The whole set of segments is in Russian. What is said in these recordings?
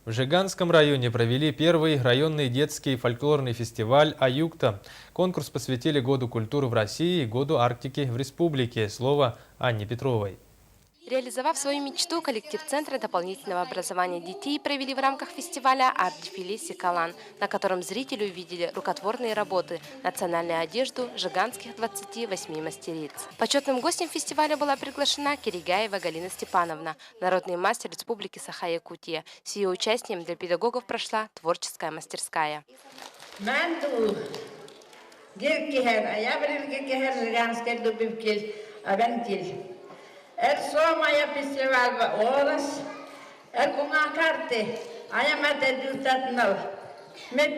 В Жиганском районе провели первый районный детский фольклорный фестиваль «Аюкта». Конкурс посвятили Году культуры в России и Году Арктики в республике. Слово Анне Петровой. Реализовав свою мечту, коллектив Центра дополнительного образования детей провели в рамках фестиваля «Арт-дефиле Сикалан», на котором зрители увидели рукотворные работы, национальную одежду жиганских 28 мастериц. Почетным гостем фестиваля была приглашена Киригаева Галина Степановна, народный мастер Республики Саха-Якутия. С ее участием для педагогов прошла творческая мастерская. Suomea festival oras. Kunga karte. Ajamata jutatnal. Met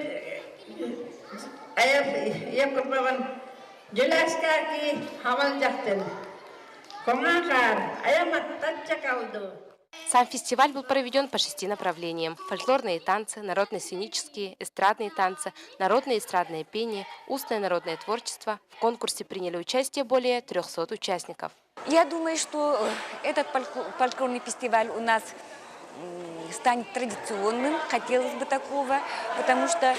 Jakobavan Jelaskaki Hamal Jahten. Kunga kar. Ajamata Chakaldo. Сам фестиваль был проведен по 6 направлениям: фольклорные танцы, народно-сценические, эстрадные танцы, народное эстрадное пение, устное народное творчество. В конкурсе приняли участие более 300 участников. Я думаю, что этот фольклорный фестиваль у нас станет традиционным, хотелось бы такого, потому что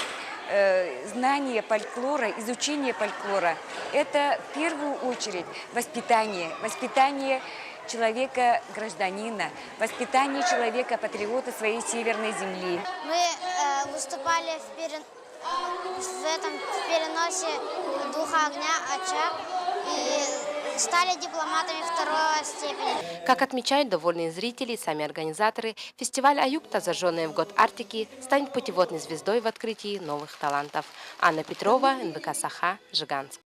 знание фольклора, изучение фольклора – это в первую очередь воспитание человека-гражданина, воспитание человека-патриота своей северной земли. Мы выступали в этом переносе духа огня «Очаг» и стали дипломатами второй степени. Как отмечают довольные зрители и сами организаторы, фестиваль «Аюкта», зажженный в год Арктики, станет путеводной звездой в открытии новых талантов. Анна Петрова, НВК «Саха», Жиганск.